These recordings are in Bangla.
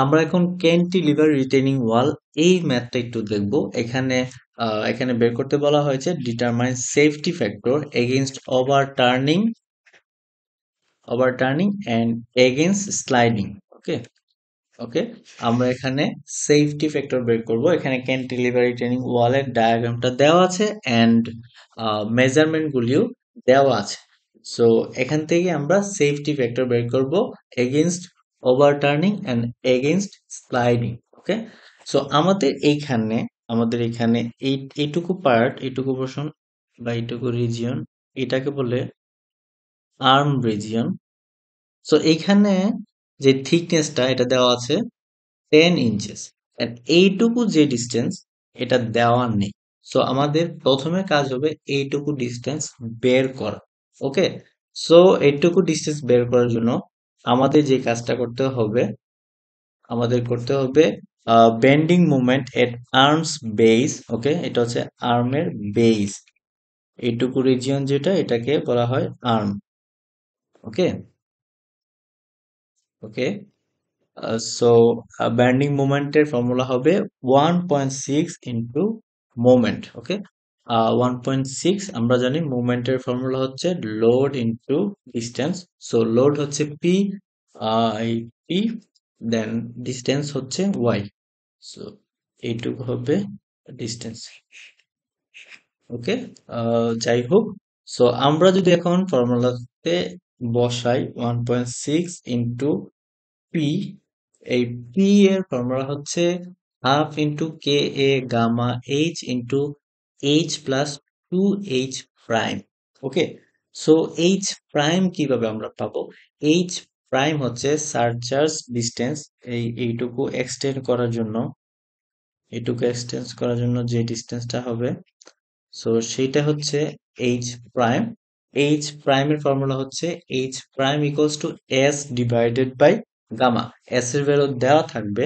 আমরা এখন ক্যান্টিলিভার রিটেনিং ওয়াল এই ম্যাথটা একটু দেখব। এখানে বের করতে বলা হয়েছে determine safety factor against overturning and against sliding. Okay okay আমরা এখানে সেফটি ফ্যাক্টর বের করব। এখানে ক্যান্টিলিভার রিটেনিং ওয়ালের ডায়াগ্রামটা দেওয়া আছে এন্ড মেজারমেন্ট গুলিও দেওয়া আছে। সো এখান থেকে আমরা সেফটি ফ্যাক্টর বের করব against overturning and against sliding. Okay, so আমাদের এখানে এইটুকু পার্ট, এইটুকু পোর্শন বা এইটুকু রিজিয়ন, এটাকে বলে আর্ম রিজিয়ন। সো এইখানে যে থিকনেসটা এটা দেওয়া আছে 10 ইঞ্চেস, এন্ড এইটুকু যে ডিস্টেন্স এটা দেওয়া নেই। সো আমাদের প্রথমে কাজ হবে এইটুকু ডিস্টেন্স বের করা। ওকে, সো এইটুকু ডিস্টেন্স বের করার জন্য আমাদের যে কাজটা করতে হবে বেন্ডিং মুভমেন্ট এট আর্মস বেস। ওকে, এটা হচ্ছে আর্মের বেস, এইটুকু রিজিয়ন যেটা এটাকে বলা হয় আর্ম। ওকে ওকে সো ব্যান্ডিং মোমেন্টের ফর্মুলা হবে 1.6 ইন্টু মোমেন্ট। ওকে, 1.6 আমরা জানি মোমেন্টের ফর্মুলা হচ্ছে load into distance. So load হচ্ছে পি, এই পি, দেন ডিস্টেন্স হচ্ছে ওয়াই। সো এইটুকু হবে ডিস্টেন্স। ওকে, যাই হোক, সো আমরা যদি এখন ফর্মুলাতে বসাই 1.6 ইন্টু পি, এই পি এর ফর্মুলা হচ্ছে half into K A gamma H into H plus 2h prime. Okay, so H prime কিভাবে আমরা পাবো? এইচ প্রাইম হচ্ছে সারচার্জ ডিস্টেন্স, এইটুকু এক্সটেন্ড করার জন্য যে ডিস্টেন্সটা হবে, সো সেইটা হচ্ছে এইচ প্রাইম। এইচ প্রাইমের ফর্মুলা হচ্ছে H prime equals to S divided by gamma. S এর ভ্যালু দেওয়া থাকবে,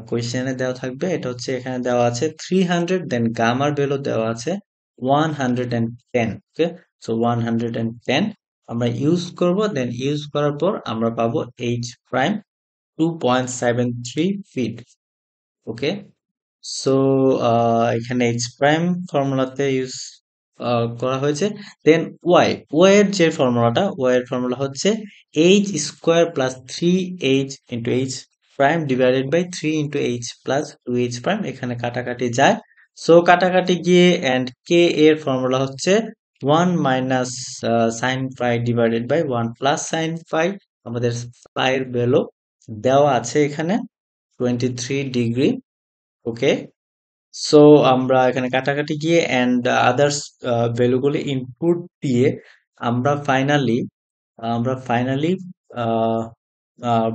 কোয়েশ্চেনে দেওয়া থাকবে, এটা হচ্ছে এখানে দেওয়া আছে 300, দেন গামার ভ্যালু দেওয়া আছে 110। ওকে, সো 110 আমরা ইউজ করব, দেন ইউজ করার পর আমরা পাবো H prime 2.73 feet. Okay, so এখানে এইচ প্রাইম ফর্মুলাতে ইউজ করা হয়েছে। দেন ওয়াই এর ফর্মুলা হচ্ছে H square plus 3h into H prime divided by 3 into H plus 2h prime. এখানে কাটাকাটি যায়, সো কাটাকাটি গিয়ে এন্ড কে এর ফর্মুলা হচ্ছে 1 minus sine phi divided by 1 plus sine phi. আমাদের ফাই এর ভ্যালু দেওয়া আছে এখানে 23 ডিগ্রি। ওকে, সো আমরা এখানে কাটাকাটি গিয়ে এন্ড আদার্স ভ্যালুগুলি ইনপুট দিয়ে আমরা ফাইনালি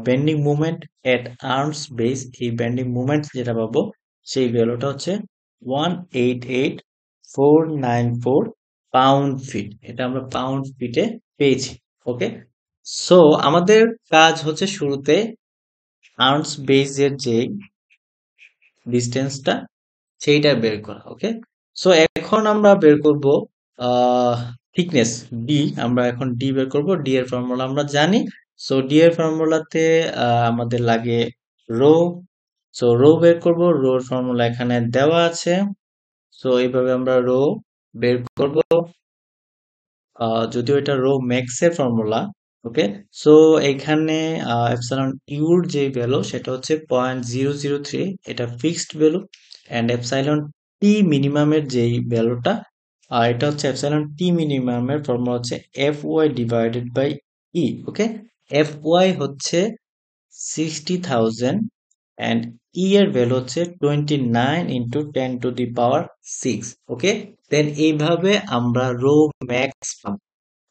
বেন্ডিং মুভমেন্ট এট আর্মস বেস, এই বেন্ডিং মুভমেন্ট যেটা পাবো সেই ভ্যালুটা হচ্ছে 188,494 পাউন্ড ফিট। এটা আমরা পাউন্ড ফিটে পেয়েছি। ওকে, সো আমাদের কাজ হচ্ছে শুরুতে আর্মস বেসের যে ডিস্টেন্সটা সেইটা বের করা। ওকে, সো এখন আমরা বের করব থিকনেস ডি। আমরা এখন ডি বের করব। ডি এর ফর্মুলা আমরা জানি। সো ডি এর ফর্মুলাতে আমাদের লাগে রো। সো রো বের করব, রো এর ফর্মুলা এখানে দেওয়া আছে। সো এইভাবে আমরা রো বের করব, যদিও এটা রো ম্যাক্স এর ফর্মুলা। ওকে, সো এখানে এপসাইলন ইউর যে ভ্যালু সেটা হচ্ছে 0.003, এটা ফিক্সড ভ্যালু। এন্ড এপসাইলন টি মিনিমামের যেই ভ্যালুটা, এটা হচ্ছে এপসাইলন টি মিনিমামের ফর্মুলা হচ্ছে F Y divided by E. Okay, F Y হচ্ছে 60,000 এন্ড ই এর ভ্যালু হচ্ছে 29 ইন্টু 10⁶। ওকে, দেন এইভাবে আমরা রো ম্যাক্স পাবো।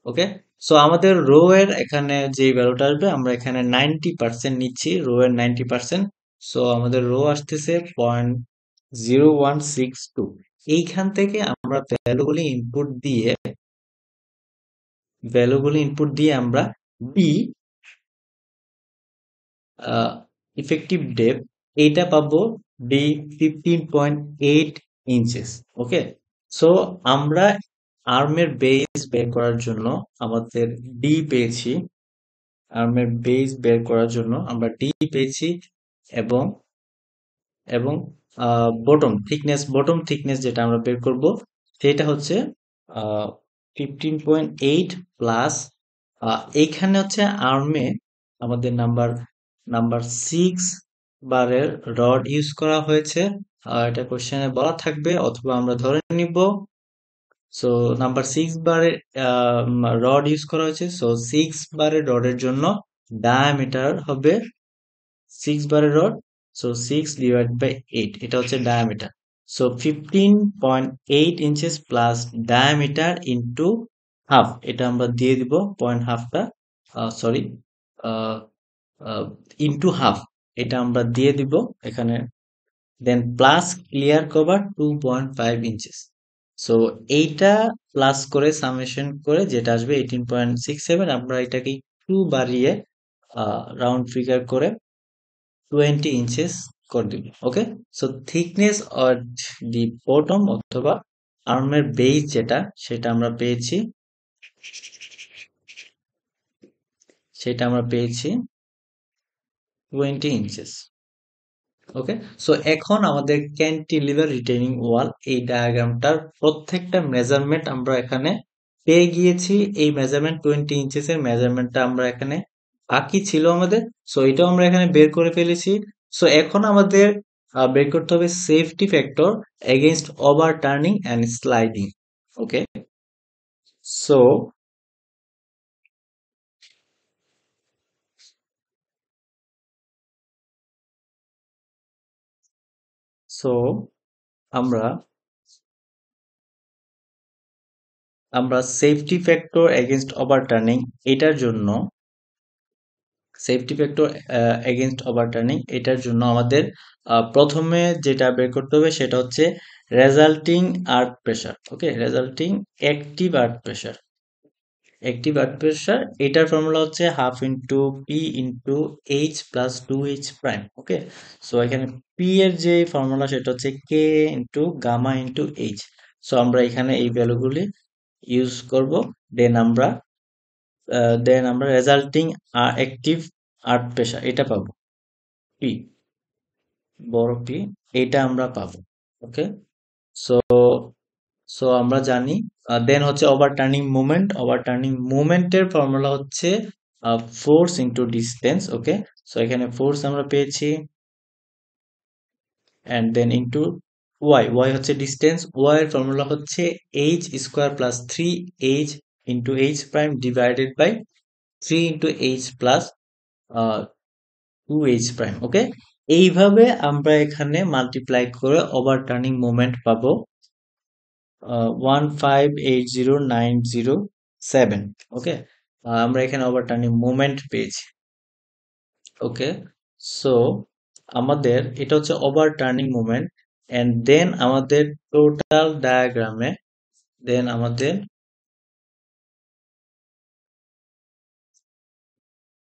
ওকে, সো আমাদের রো এর এখানে যে ভ্যালুটা আসবে, আমরা এখানে 90% নিচ্ছি, রো এর 90%। সো আমাদের রো আসতেছে 0.0162। এইখান থেকে আমরা ভ্যালুগুলি ইনপুট দিয়ে আমরা বি ইফেক্টিভ ডেপথ এইটা পাবো ডি 15.8 ইঞ্চেস। ওকে, সো আমরা আর্মের বেস বের করার জন্য আমাদের ডি পেয়েছি, আর্মের বেস বের করার জন্য আমরা ডি পেয়েছি এবং এবং বটম থিকনেস যেটা আমরা বের করব সেটা হচ্ছে 15.8 প্লাস এইখানে হচ্ছে আর্মে আমাদের নাম্বার 6 বারের রড ইউজ করা হয়েছে। এটা কোশ্চেনে বলা থাকবে অথবা আমরা ধরে নিব। সো নাম্বার 6 বারের রড ইউজ করা হয়েছে। সো 6 বারের রডের জন্য ডায়ামিটার হবে 6 বারের রড, সো 6 ডিভাইড বাই 8, এটা হচ্ছে diameter. So 15.8 inches plus diameter into half, এটা আমরা দিয়ে দিব পয়েন্ট হাফটা, সরি, ইন্টু হাফ, এটা আমরা দিয়ে দিব এখানে। Then plus clear cover 2.5 inches. So এইটা প্লাস করে সামেশন করে যেটা আসবে 18.67, আমরা এটাকে একটু বাড়িয়ে রাউন্ড ফিগার করে 20 ইঞ্চেস করে দিব। Okay, so thickness or the bottom অথবা আর্মের বেস যেটা সেটা আমরা পেয়েছি, 20 ইঞ্চেস। ওকে, সো এখন আমাদের ক্যান্টিলিভার রিটেনিং ওয়াল এই ডায়াগ্রামটার প্রত্যেকটা মেজারমেন্ট আমরা এখানে পেয়ে গিয়েছি। এই মেজারমেন্ট 20 ইঞ্চেস এর মেজারমেন্টটা আমরা এখানে বাকি ছিল আমাদের, সো এটাও আমরা এখানে বের করে ফেলেছি। সো এখন আমাদের বের করতে হবে safety factor against over turning and sliding. Okay, so so আমরা আমরা safety factor against over turning এটার জন্য এটার জন্য আমাদের প্রথমে যেটা বের করতে হবে সেটা হচ্ছে resulting earth pressure. Okay, resulting active earth pressure এটার ফর্মুলা হচ্ছে half into P into H plus 2h prime. Okay, so এখানে পি এর যে ফর্মুলা সেটা হচ্ছে K into gamma into H. So আমরা এখানে এই ভ্যালুগুলি ইউজ করব। দেন আমরা রেজাল্টিং অ্যাক্টিভ আর্থ প্রেসার এটা পাবো, পি, বড় পি, এটা আমরা পাবো। ওকে, সো সো আমরা জানি। দেন হচ্ছে ওভারটার্নিং মুভমেন্টের ফর্মুলা হচ্ছে force into distance. Okay, so এখানে ফোর্স আমরা পেয়েছি অ্যান্ড দেন ইন্টু ওয়াই হচ্ছে ডিস্টেন্স, ওয়াই এর ফর্মুলা হচ্ছে H square plus 3h into H prime divided by 3 into H plus 2h prime. Okay, এইভাবে আমরা এখানে মাল্টিপ্লাই করে ওভারটার্নিং মোমেন্ট পাবো 1580907। ওকে, আমরা এখানে ওভারটার্নিং মোমেন্ট পেয়েছি। ওকে, সো আমাদের এটা হচ্ছে ওভারটার্নিং মোমেন্ট এন্ড দেন আমাদের টোটাল ডায়াগ্রামে দেন আমাদের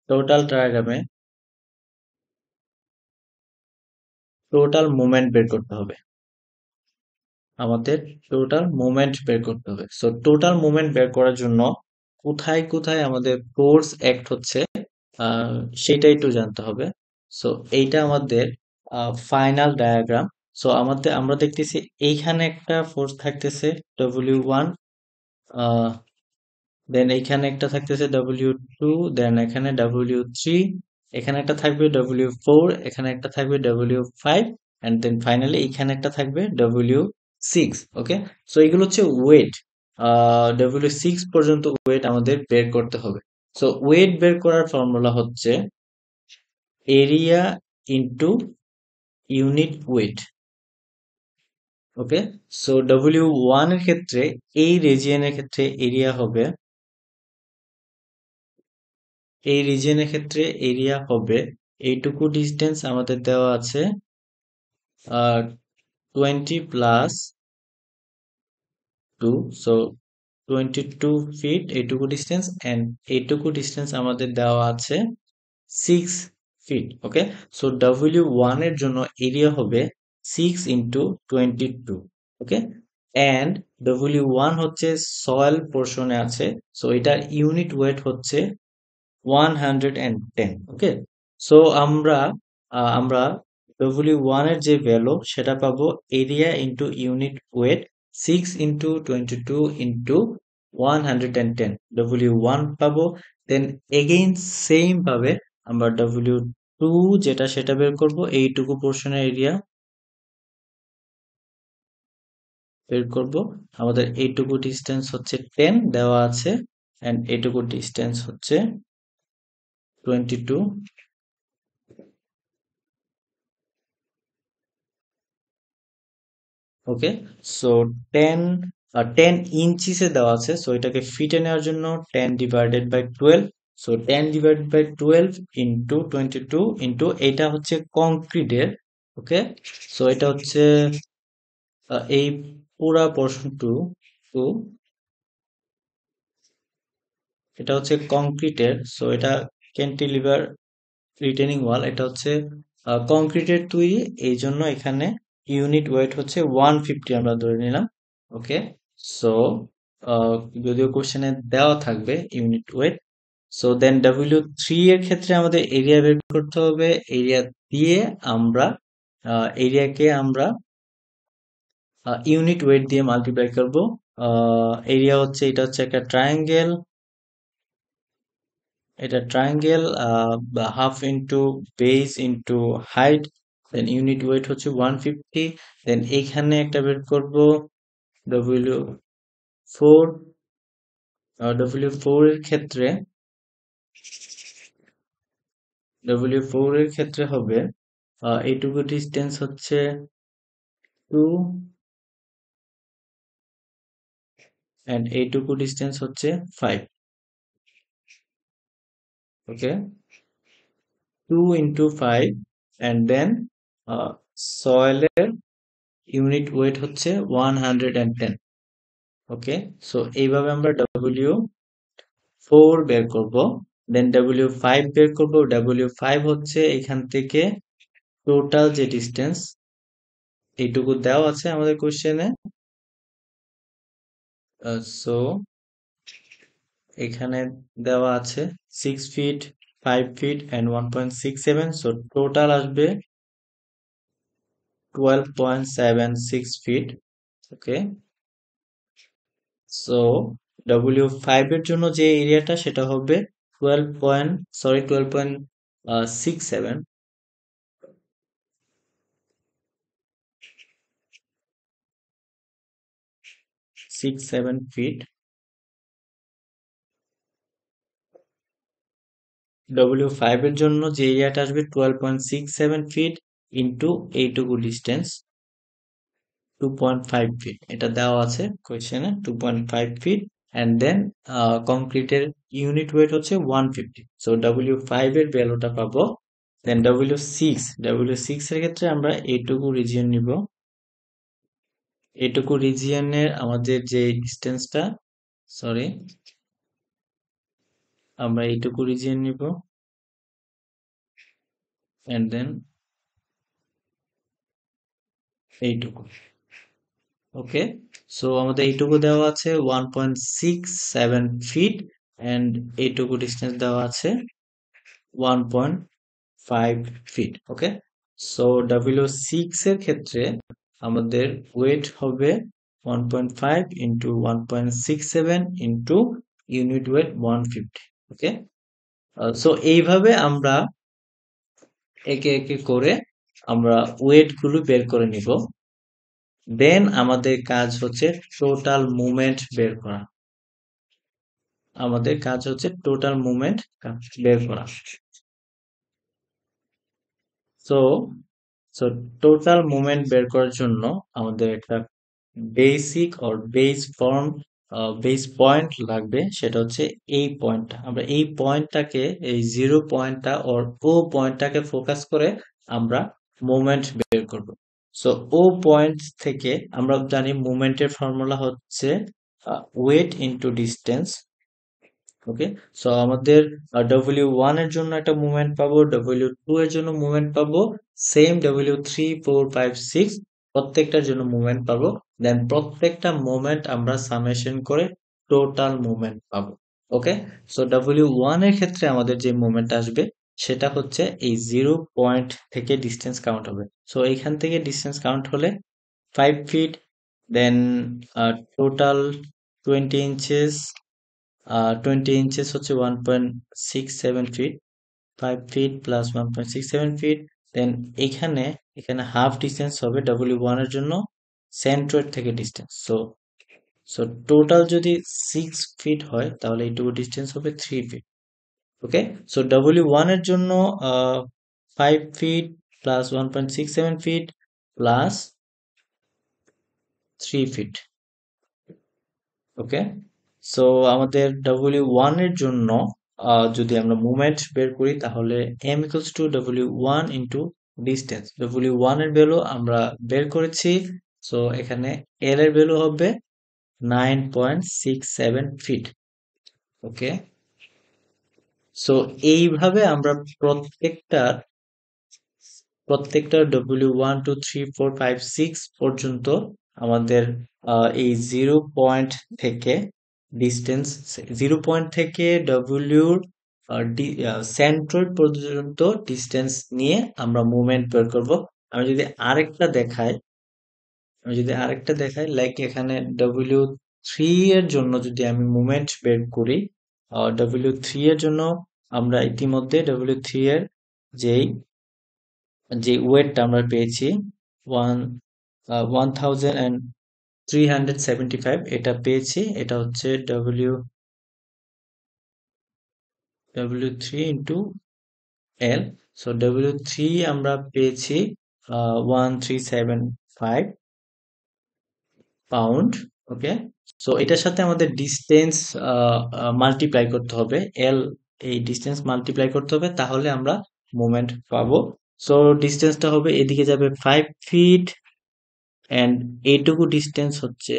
টোটাল ডায়াগ্রামে টোটাল মোমেন্ট বের করতে হবে। আমাদের টোটাল মোমেন্ট বের করতে হবে। সো টোটাল মোমেন্ট বের করার জন্য কোথায় কোথায় আমাদের ফোর্স অ্যাক্ট হচ্ছে সেটা একটু জানতে হবে। সো এইটা আমাদের ফাইনাল ডায়াগ্রাম। সো আমরা দেখতেছি এইখানে একটা ফোর্স থাকতেছে W1, দেন এইখানে একটা থাকতেছে W2, দেন এখানে W3, এখানে একটা থাকবে W4, এখানে একটা থাকবে W5, এন্ড দেন ফাইনালি এখানে একটা থাকবে W6। ওকে, সো এগুলো হচ্ছে ওয়েট। W6 পর্যন্ত ওয়েট আমাদের বের করতে হবে। সো ওয়েট বের করার ফর্মুলা হচ্ছে এরিয়া ইন্টু ইউনিট ওয়েট। ওকে, সো W1 এর ক্ষেত্রে এই রিজিয়নের ক্ষেত্রে এরিয়া হবে এইটুকু ডিস্টেন্স আমাদের দেওয়া আছে 20 প্লাস 2, সো 22 ফিট এইটুকু ডিস্টেন্স, এন্ড এইটুকু ডিস্টেন্স আমাদের দেওয়া আছে 6 ফিট। ওকে, সো W1 এর জন্য এরিয়া হবে 6 ইন্টু 22। ওকে, এন্ড W1 হচ্ছে সয়েল পোর্শনে আছে, সো এটার ইউনিট ওয়েট হচ্ছে 110। ওকে, সো আমরা আমরা W1 এর যে ভ্যালু সেটা পাবো area into unit wait 6 into 22 into 110 W1 পাবো। দেন এগেইন সেম ভাবে আমরা W2 যেটা সেটা বের করব, এইটুকু পোর্শনের এরিয়া বের করব। আমাদের এইটুকু ডিস্টেন্স হচ্ছে 10 দেওয়া আছে, এন্ড এইটুকু ডিস্টেন্স হচ্ছে 22। ওকে, সো 10 10 ইঞ্চিসে দেওয়া আছে, সো এটাকে ফিটে নেওয়ার জন্য 10 divided by 12। So 10 divided by 12 into 22 into এটা হচ্ছে কংক্রিটের। ওকে, সো এটা হচ্ছে এই পুরা পোর্শন টু টু এটা হচ্ছে কংক্রিটের, সো এটা ক্যান্টিলিভার রিটেনিং ওয়াল, এটা হচ্ছে কংক্রিটের তৈরি, এই জন্য এখানে ইউনিট ওয়েট হচ্ছে 150 আমরা ধরে নিলাম। ওকে, সো যদিও কোশ্চেনে দেওয়া থাকবে unit wait. So then W3 এর ক্ষেত্রে আমাদের এরিয়া বের করতে হবে। এরিয়া দিয়ে আমরা এরিয়াকে আমরা ইউনিট ওয়েট দিয়ে মাল্টিপ্লাই করব। এরিয়া হচ্ছে, এটা হচ্ছে একটা ট্রায়াঙ্গেল, এটা triangle, half into base into height, then unit weight হচ্ছে 150। দেন এখানে একটা বের করব W4। W4 এর ক্ষেত্রে W4 এর ক্ষেত্রে হবে এইটুকু ডিস্টেন্স হচ্ছে 2, এন্ড এইটুকু ডিস্টেন্স হচ্ছে 5। ওকে, 2 ইন্টু 5, এন্ড দেন সয়েলের ইউনিট ওয়েট হচ্ছে 110। ওকে, সো এইভাবে আমরা W4 বের করব। দেন W5 বের করব। W5 হচ্ছে এখান থেকে টোটাল যে ডিস্টেন্স, এইটুকু দেওয়া আছে আমাদের কোশ্চেনে। সো এখানে দেওয়া আছে 6 feet, 5 feet and 1.67, so total আসবে 12.76 ফিট। ওকে, সো W5 এর জন্য যে এরিয়াটা সেটা হবে 12.67 ফিট। W5 এর জন্য যে এরিয়াটা আসবে 12.67 ফিট ইন্টু এইটুকু ডিস্টেন্স 2.5 ফিট, এটা দেওয়া আছে কোয়েশ্চেনে 2.5 ফিট। অ্যান্ড দেন কংক্রিটের ইউনিট ওয়েট হচ্ছে 150, সো W5 এর ভ্যালুটা পাবো। দেন W6 এর ক্ষেত্রে আমরা এইটুকু রিজিয়ন নিব। এইটুকু রিজিয়নের আমাদের যে ডিস্টেন্সটা, সরি, আমরা এইটুকু রিজিয়ন নিব, এন্ড দেন এইটুকু। ওকে, সো আমাদের এইটুকু দেওয়া আছে 1.67 ফিট, এন্ড এইটুকু ডিস্টেন্স দেওয়া আছে 1.5 ফিট। ওকে, সো W6 এর ক্ষেত্রে আমাদের ওয়েট হবে 1.5 ইন্টু 1.67 ইন্টু ইউনিট ওয়েট 150। ওকে, সো এইভাবে আমরা একে একে করে আমরা ওয়েট গুলো বের করে নিব। দেন আমাদের কাজ হচ্ছে টোটাল মুভমেন্ট বের করা। আমাদের কাজ হচ্ছে টোটাল মুভমেন্ট বের করা। সো সো টোটাল মুভমেন্ট বের করার জন্য আমাদের একটা বেসিক অর বেস পয়েন্ট লাগবে, সেটা হচ্ছে এই পয়েন্টটা। আমরা এই পয়েন্টটাকে, এই জিরো পয়েন্টটা অর ও পয়েন্টটাকে ফোকাস করে আমরা মুভমেন্ট বের করব। সো ও পয়েন্ট থেকে আমরা জানি মুভমেন্টের ফর্মুলা হচ্ছে wait into distance. Okay, so আমাদের W1 এর জন্য একটা মুভমেন্ট পাবো, W2 এর জন্য মুভমেন্ট পাবো, সেম W3, 4, 5, 6 প্রত্যেকটার জন্য মুভমেন্ট পাবো। দেন প্রত্যেকটা মুভমেন্ট আমরা সামেশন করে টোটাল মুভমেন্ট পাবো। ওকে, সো W1 এর ক্ষেত্রে আমাদের যে মুভমেন্ট আসবে সেটা হচ্ছে এই 0 পয়েন্ট থেকে ডিস্টেন্স কাউন্ট হবে। সো এইখান থেকে ডিস্টেন্স কাউন্ট হলে 5 ফিট, দেন টোটাল 20 ইঞ্চেস, 20 ইঞ্চেস হচ্ছে 1.67 ফিট, 5 ফিট প্লাস 1.67 ফিট। দেন এখানে এখানে হাফ ডিস্টেন্স হবে W1 এর জন্য সেন্ট্রয়েড থেকে ডিস্টেন্স। সো সো টোটাল যদি 6 ফিট হয় তাহলে এইটুকু ডিস্টেন্স হবে 3 ফিট। ওকে, সো W1 এর জন্য 5 feet plus 1.67 feet plus 3 feet. Okay, so আমাদের W1 এর জন্য যদি আমরা মুভমেন্ট বের করি তাহলে M equals to W1 into distance। W1 এর ভ্যালু আমরা বের করেছি, সো এখানে L এর ভ্যালু হবে 9.67 ফিট। ওকে, সো এইভাবে আমরা প্রত্যেকটা W1 2 3 4 5 6 পর্যন্ত আমাদের এই 0 পয়েন্ট থেকে ডিস্টেন্স, 0 পয়েন্ট থেকে ডব্লিউর সেন্ট্রয়েড পর্যন্ত ডিস্টেন্স নিয়ে আমরা মুভমেন্ট বের করব। আমি যদি আরেকটা দেখাই, লাইক এখানে W3 এর জন্য যদি আমি মুভমেন্ট বের করি, W3 এর জন্য আমরা ইতিমধ্যে W3 এর যেই যে ওয়েটটা আমরা পেয়েছি 1375, এটা পেয়েছি। এটা হচ্ছে W3 into L। So W3 আমরা পেয়েছি 1375 পাউন্ড। ওকে, সো এটার সাথে আমাদের ডিস্টেন্স মাল্টিপ্লাই করতে হবে, এল, এই ডিস্টেন্স মাল্টিপ্লাই করতে হবে, তাহলে আমরা মোমেন্ট পাবো। সো ডিস্টেন্সটা হবে, এদিকে যাবে 5 ফিট, এন্ড এইটুকু ডিস্টেন্স হচ্ছে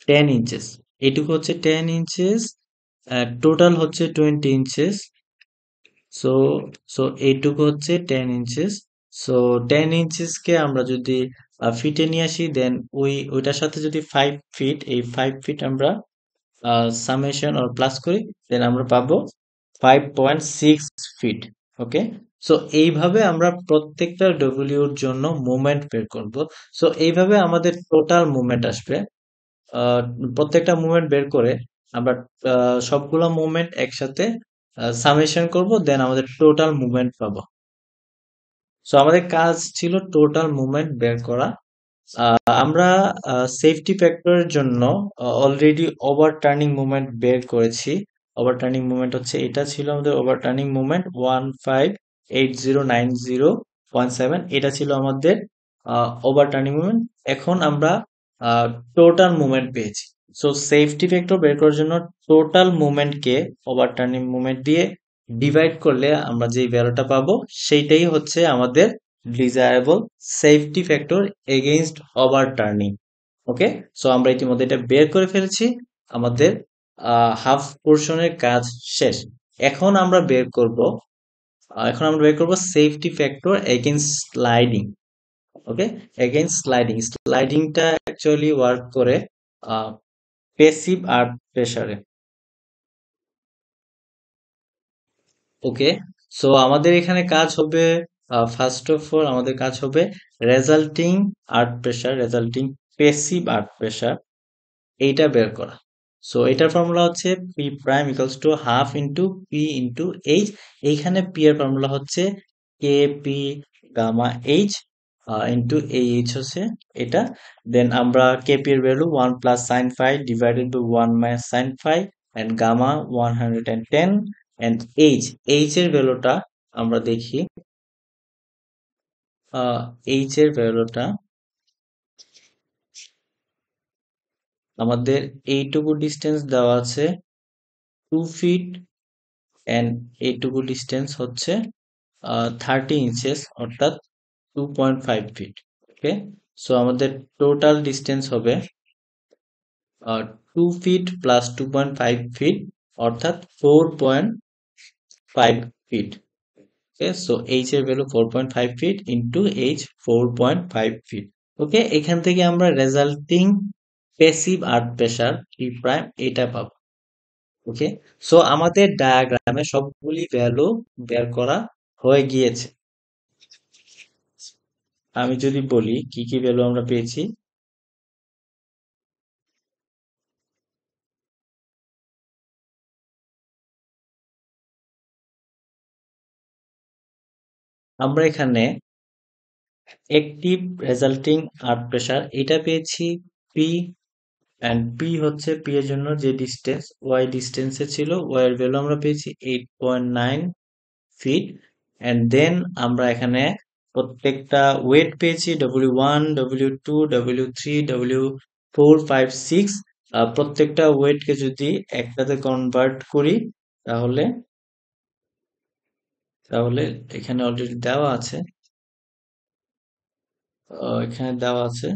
10 ইঞ্চেস। এইটুকু হচ্ছে 10 ইঞ্চেস, টোটাল হচ্ছে 20 ইঞ্চেস। সো সো এইটুকু হচ্ছে 10 ইঞ্চেস। সো 10 ইঞ্চেসকে আমরা যদি ফিটে নিয়ে আসি, দেন ওইটার সাথে যদি 5 ফিট, এই 5 ফিট আমরা সামেশন অর প্লাস করি, দেন আমরা পাবো 5.6 ফিট। ওকে, সো এইভাবে আমরা প্রত্যেকটা ডব্লিউর জন্য মুভমেন্ট বের করব। সো এইভাবে আমাদের টোটাল মুভমেন্ট আসবে। আহ, প্রত্যেকটা মুভমেন্ট বের করে আমরা সবগুলা মুভমেন্ট একসাথে সামেশন করব, দেন আমাদের টোটাল মুভমেন্ট পাবো। সো আমাদের কাজ ছিল টোটাল মুভমেন্ট বের করা। আমরা সেফটি ফ্যাক্টরের জন্য অলরেডি ওভারটার্নিং মুভমেন্ট বের করেছি। ওভারটার্নিং মুভমেন্ট হচ্ছে, এটা ছিল আমাদের ওভারটার্নিং মুভমেন্ট 1580901.7, এটা ছিল আমাদের ওভারটার্নিং মুভমেন্ট। এখন আমরা টোটাল মুভমেন্ট পেয়েছি। সো সেফটি ফ্যাক্টর বের করার জন্য টোটাল মুভমেন্টকে ওভারটার্নিং মুভমেন্ট দিয়ে ডিভাইড করলে আমরা যে ভ্যালুটা পাবো সেইটাই হচ্ছে আমাদের ডিজায়ারেবল সেফটি ফ্যাক্টর এগেইনস্ট ওভারটার্নিং। ওকে, সো আমরা ইতিমধ্যে এটা বের করে ফেলেছি। আমাদের হাফ পোর্শনের কাজ শেষ। এখন আমরা বের করব সেফটি ফ্যাক্টর এগেইনস্ট স্লাইডিং। ওকে, এগেইনস্ট স্লাইডিং। স্লাইডিংটা অ্যাকচুয়ালি ওয়ার্ক করে প্যাসিভ আর্থ প্রেসারে। ওকে, সো আমাদের এখানে কাজ হবে, ফার্স্ট অফ অল আমাদের কাজ হবে রেজাল্টিং প্যাসিভ আর্থ প্রেসার, এইটা বের করা। সো এটার ফর্মুলা হচ্ছে P prime equals to half into P into H. এইখানে পি এর ফর্মুলা হচ্ছে K P gamma H into H হচ্ছে এটা। দেন আমরা কেপি এর value 1 + sin⁵ divided by 1 - sin⁵, and gamma 110, and H এর ভ্যালুটা আমরা দেখি। এইচ এর ভ্যালুটা আমাদের এইটুকু ডিস্টেন্স দেওয়া আছে 2 ফিট, এন্ড এইটুকু ডিস্টেন্স হচ্ছে 30 ইঞ্চেস, অর্থাৎ 2.5 ফিট। ওকে, সো আমাদের টোটাল ডিস্টেন্স হবে 2 ফিট প্লাস 2.5 ফিট, অর্থাৎ 4.5 ফিট। ওকে, সো এইচ এর value 4.5 feet into H 4.5 feet. Okay, এখান থেকে আমরা resulting passive earth pressure P prime এটা পাবো। ওকে, সো আমাদের ডায়াগ্রামে সবগুলি ভ্যালু বের করা হয়ে গিয়েছে। আমি যদি বলি কি কি ভ্যালু আমরা পেয়েছি, আমরা এখানে অ্যাক্টিভ রেজাল্টিং আর্থ প্রেসার এটা পেয়েছি পি, এন্ড পি হচ্ছে পি এর জন্য যে ডিস্টেন্স ওয়াই ডিস্টেন্সে ছিল, ওয়াই এর ভ্যালু আমরা পেয়েছি 8.9 ফিট। এন্ড দেন আমরা এখানে প্রত্যেকটা ওয়েট পেয়েছি W1, W2, W3, W4, 5, 6। প্রত্যেকটা ওয়েটকে যদি একটাতে কনভার্ট করি তাহলে তাহলে এখানে অলরেডি দেওয়া আছে, এখানে দেওয়া আছে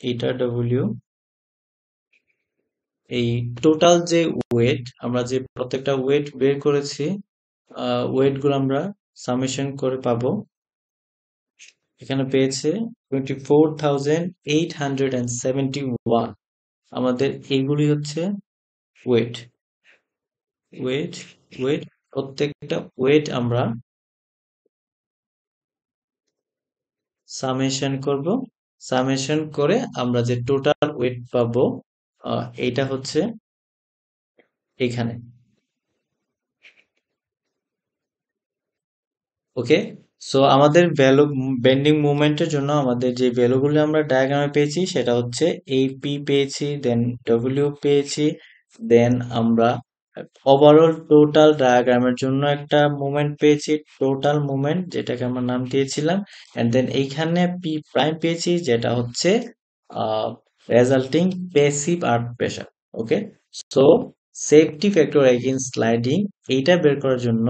এটা ডব্লিউ, এই টোটাল যে ওয়েট আমরা যে প্রত্যেকটা ওয়েট বের করেছি, ওয়েট গুলো আমরা সামেশন করে পাবো। এখানে পেয়েছে 24,871। আমাদের এইগুলি হচ্ছে ওয়েট, ওয়েট, ওয়েট, প্রত্যেকটা ওয়েট আমরা সামেশন করব। সামেশন করে আমরা যে টোটাল ওয়েট পাবো, এইটা হচ্ছে এখানে। ওকে, সো আমাদের ভ্যালু বেন্ডিং মুভমেন্টের জন্য আমাদের যে ভ্যালুগুলো আমরা ডায়াগ্রামে পেয়েছি সেটা হচ্ছে এই পি পেয়েছি, দেন ডব্লিউ পেয়েছি, দেন আমরা ওভারঅল টোটাল ডায়াগ্রামের জন্য একটা মুভমেন্ট পেয়েছি, টোটাল মুভমেন্ট যেটাকে আমরা নাম দিয়েছিলাম, এন্ড দেন এইখানে পি প্রাইম পেয়েছি যেটা হচ্ছে resulting passive earth pressure. Okay, so safety factor against sliding এইটা বের করার জন্য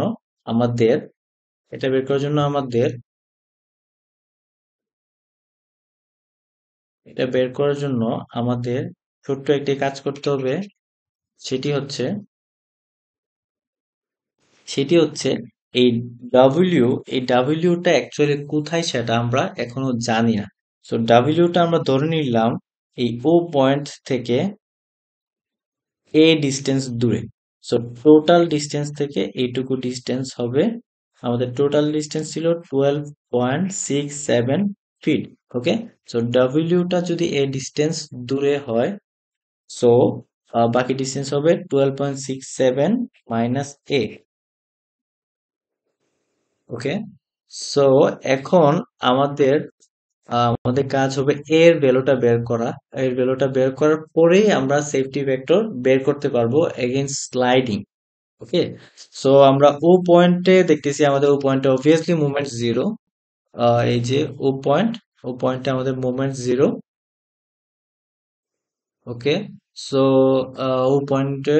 আমাদের এটা বের করার জন্য আমাদের এটা বের করার জন্য আমাদের ছোট্ট একটি কাজ করতে হবে। সেটি হচ্ছে সেটি হচ্ছে এই ডাব্লিউ, এই ডাব্লিউটা অ্যাকচুয়ালি কোথায় সেটা আমরা এখনো জানি না। সো ডাব্লিউটা আমরা ধরে নিলাম এই ও পয়েন্ট থেকে এ ডিস্টেন্স দূরে। সো টোটাল ডিস্টেন্স থেকে এইটুকু ডিস্টেন্স হবে, আমাদের টোটাল ডিস্টেন্স ছিল 12.67 ফিট। ওকে, সো ডাব্লিউটা যদি এ ডিস্টেন্স দূরে হয়, সো বাকি ডিস্টেন্স হবে 12.67 মাইনাস এ। ওকে, সো এখন আমাদের আমাদের কাজ হবে এর ভ্যালুটা বের করা। এর ভ্যালুটা বের করার পরেই আমরা সেফটি ভেক্টর বের করতে পারবো এগেইনস্ট স্লাইডিং। ওকে, সো আমরা ও পয়েন্টে দেখতেছি আমাদের ও পয়েন্টে অবভিয়াসলি মুভমেন্ট জিরো। এই যে ও পয়েন্ট, ও পয়েন্টে আমাদের মুভমেন্ট জিরো। ওকে, সো ও পয়েন্টে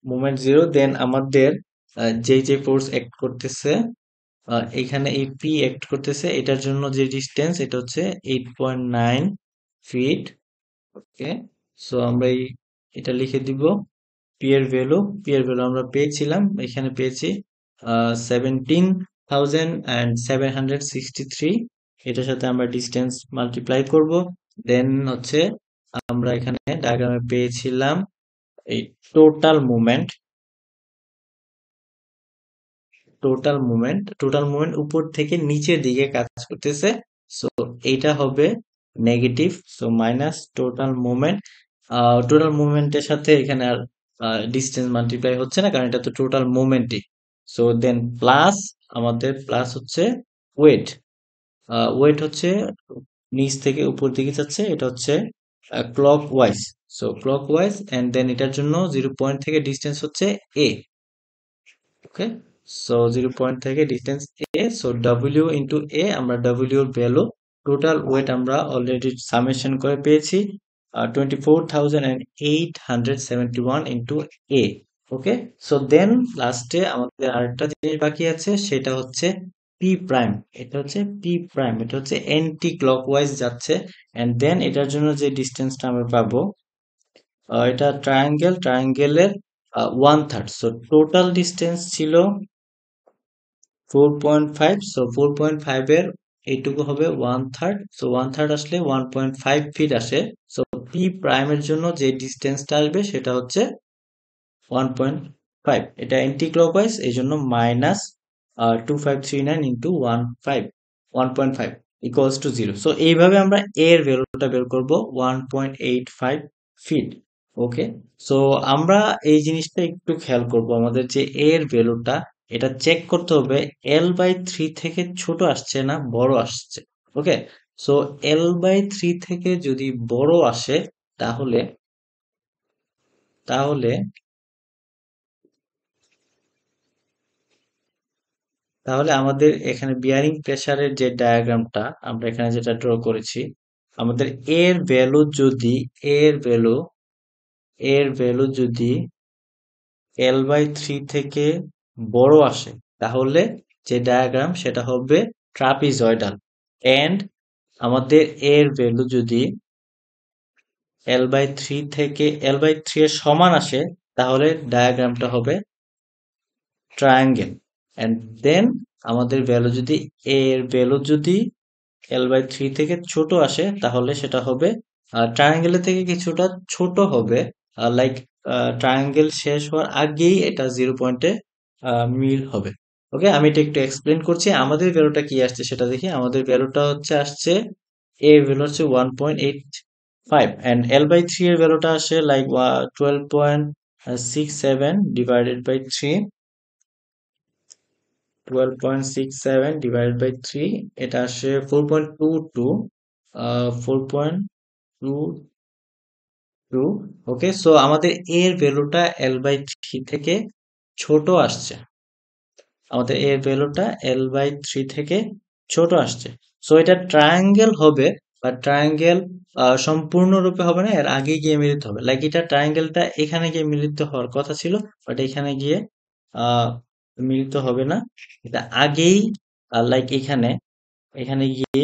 মুভমেন্ট জিরো, দেন আমাদের যে যে ফোর্স অ্যাক্ট করতেছে, এখানে এই পি অ্যাক্ট করতেছে, এটার জন্য যে ডিস্টেন্স এটা হচ্ছে 8.9 ফিট। ওকে, সো আমরা এটা লিখে দিব পি এর ভ্যালু। পি এর ভ্যালু আমরা পেয়েছিলাম, এখানে পেয়েছি 17,763। এটার সাথে আমরা ডিস্টেন্স মাল্টিপ্লাই করব, দেন হচ্ছে আমরা এখানে ডায়াগ্রামে পেয়েছিলাম এই টোটাল মুভমেন্ট। টোটাল মুভমেন্ট উপর থেকে নিচের দিকে কাজ করতেছে, সো এইটা হবে negative. So minus total movement, total মুভমেন্টের সাথে এখানে আর ডিস্টেন্স মাল্টিপ্লাই হচ্ছে না কারণ এটা তো টোটাল মুভমেন্টই। সো দেন প্লাস, আমাদের প্লাস হচ্ছে ওয়েট। ওয়েট হচ্ছে নিচ থেকে উপর দিকে যাচ্ছে, এটা হচ্ছে clockwise. So clockwise, and then এটার জন্য 0 পয়েন্ট থেকে ডিস্টেন্স হচ্ছে এ। ওকে, সো 0 পয়েন্ট থেকে distance A, so W into A, আমরা ডব্লিউ এর ভ্যালু টোটাল ওয়েট আমরা অলরেডি সামেশন করে পেয়েছি 24,871 ইন্টু এ। ওকে, সো দেন লাস্টে আমাদের আরেকটা জিনিস বাকি আছে সেটা হচ্ছে পি প্রাইম। এটা হচ্ছে পি প্রাইম, এটা হচ্ছে এন্টি ক্লকওয়াইজ যাচ্ছে, এন্ড দেন এটার জন্য যে ডিস্টেন্সটা আমরা পাবো, এটা ট্রায়াঙ্গেলের 1/3। সো টোটাল ডিস্টেন্স ছিল 4.5, সো 4.5 এর এইটুকু হবে 1/3। সো 1/3 আসলে 1.5 ফিট আসে। সো পি প্রাইমের জন্য যে ডিস্টেন্সটা আসবে সেটা হচ্ছে 1. 5, এটা অ্যান্টি ক্লকওয়াইজ, এই জন্য minus 2539 into 1.5 equals to 0। So এইভাবে আমরা এর ভ্যালুটা বের করব 1.85 ফিট। ওকে, সো আমরা এই জিনিসটা একটু খেয়াল করব, আমাদের যে এর ভ্যালুটা এটা চেক করতে হবে L/3 থেকে ছোট আসছে না বড় আসছে। ওকে, সো L/3 থেকে যদি বড় আসে তাহলে তাহলে তাহলে আমাদের এখানে বিয়ারিং প্রেসারের যে ডায়াগ্রামটা আমরা এখানে যেটা ড্র করেছি, আমাদের এর ভ্যালু যদি এর ভ্যালু এর ভ্যালু যদি L/3 থেকে বড় আসে তাহলে যে ডায়াগ্রাম সেটা হবে ট্রাপিজয়েডাল। এন্ড আমাদের এর ভ্যালু যদি L/3 থেকে L/3 এর সমান আসে তাহলে ডায়াগ্রামটা হবে ট্রায়াঙ্গেল। এন্ড দেন আমাদের ভ্যালু যদি এর ভ্যালু যদি L/3 থেকে ছোট আসে তাহলে সেটা হবে ট্রায়াঙ্গেলের থেকে কিছুটা ছোট হবে, লাইক ট্রায়াঙ্গেল শেষ হওয়ার আগেই এটা 0 পয়েন্টে মিল হবে। ওকে, আমি এটা একটু এক্সপ্লেন করছি। আমাদের ভ্যালুটা কি আসছে সেটা দেখি। আমাদের ভ্যালুটা হচ্ছে আসছে এর ভ্যালু হচ্ছে 1.85 এন্ড L/3 এর ভ্যালুটা আসে like 12.67 divided by 3, 12.67 divided by 3, এটা আসে 4.22, 4.22। ওকে, সো আমাদের এর ভ্যালুটা L/3 থেকে ছোট আসছে, আমাদের এর ভ্যালুটা L/3 থেকে ছোট আসছে। সো এটা ট্রায়াঙ্গেল হবে, বা ট্রায়াঙ্গেল সম্পূর্ণরূপে হবে না, এর আগে গিয়ে মিলিত হবে। লাইক এটা ট্রায়াঙ্গেলটা এখানে গিয়ে মিলিত হওয়ার কথা ছিল, বাট এখানে গিয়ে আহ মিলিত হবে না, এটা আগেই লাইক এখানে এখানে গিয়ে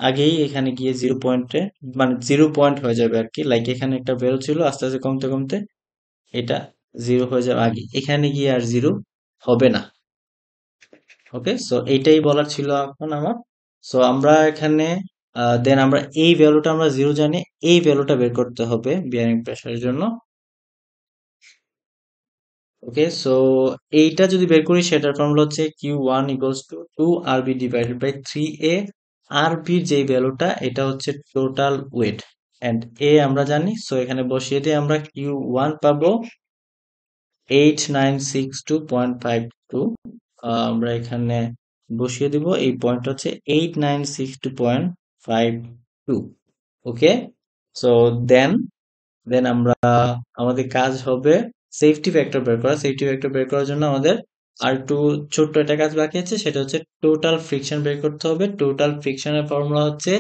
আগেই এখানে গিয়ে 0 পয়েন্টে মানে 0 পয়েন্ট হয়ে যাবে আর কি। লাইক এখানে একটা ভ্যালু ছিল, আস্তে আস্তে কমতে কমতে এটা 0 হয়ে যাবে আগে, এখানে গিয়ে আর 0 হবে না। ওকে, সো এইটাই বলার ছিল এখন আমার। সো আমরা এখানে দেন আমরা এই ভ্যালুটা আমরা 0 জানি, এই ভ্যালুটা বের করতে হবে বিয়ারিং প্রেসারের জন্য। ওকে, সো এইটা যদি বের করি সেটার ফর্মুলা হচ্ছে Q1 equals to 2RB divided by 3A। আরবির যে ভ্যালুটা এটা হচ্ছে টোটাল ওয়েট, এন্ড এ আমরা জানি, সো এখানে বসিয়ে দিয়ে আমরা Q1 পাবো 8962.52। আমরা এখানে বসিয়ে দিব, এই পয়েন্ট হচ্ছে 8962.52। ওকে, সো দেন দেন আমরা আমাদের কাজ হবে সেফটি ফ্যাক্টর বের করা। সেফটি ফ্যাক্টর বের করার জন্য আমাদের আর একটু ছোট্ট একটা কাজ বাকি আছে, সেটা হচ্ছে টোটাল ফ্রিকশন বের করতে হবে। টোটাল ফ্রিকশনের ফর্মুলা হচ্ছে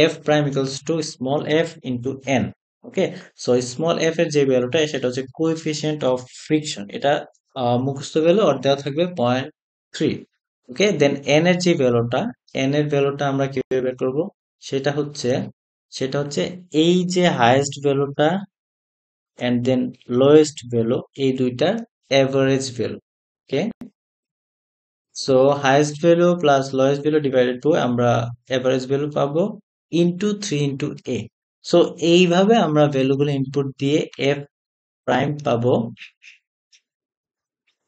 F prime equals two small F into N. ওকে, সো স্মল এফ এর যে ভ্যালুটা সেটা হচ্ছে কোএফিসিয়েন্ট অফ ফ্রিকশন, এটা মুখস্থ ভ্যালু আর দেওয়া থাকবে 0.3। ওকে, দেন এন এর যে ভ্যালুটা, এন এর ভ্যালুটা আমরা কিভাবে বের করব, সেটা হচ্ছে সেটা হচ্ছে এই যে হাইয়েস্ট ভ্যালুটা and then lowest value, এই দুইটার average value। Okay, so highest value plus lowest value divided to আমরা average value পাবো into 3 into a। সো এইভাবে আমরা ভ্যালুগুলো ইনপুট দিয়ে f প্রাইম পাবো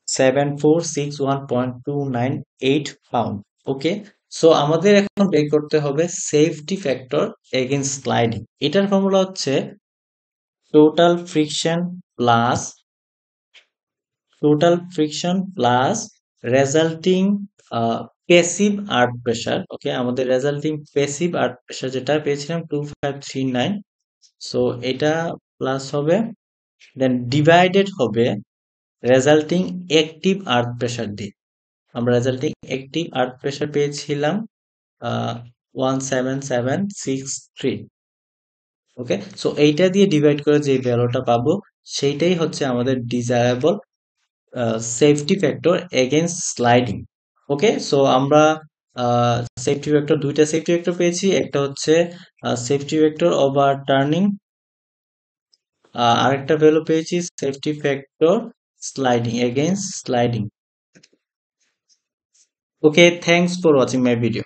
7461.298 পাউন্ড। ওকে, সো আমাদের এখন বের করতে হবে সেফটি ফ্যাক্টর এগেইনস্ট স্লাইডিং। এটার ফর্মুলা হচ্ছে total friction plus total friction plus resulting passive earth pressure. Okay, আমাদের রেজাল্টিং প্যাসিভ আর্থ প্রেসার যেটা পেয়েছিলাম 2539, সো এটা প্লাস হবে, দেন ডিভাইডেড হবে রেজাল্টিং অ্যাক্টিভ আর্থ প্রেসার দিয়ে। আমরা রেজাল্টিং অ্যাক্টিভ আর্থ প্রেসার পেয়েছিলাম 17763। ওকে, সো এইটা দিয়ে ডিভাইড করে যে ভ্যালুটা পাবো সেইটাই হচ্ছে আমাদের desirable safety factor against sliding. Okay, so আমরা সেফটি ফ্যাক্টর, দুইটা সেফটি ফ্যাক্টর পেয়েছি, একটা হচ্ছে সেফটি ফ্যাক্টর ওভার টার্নিং, আরেকটা ভ্যালু পেয়েছি safety factor sliding against sliding. Okay, thanks for watching my video.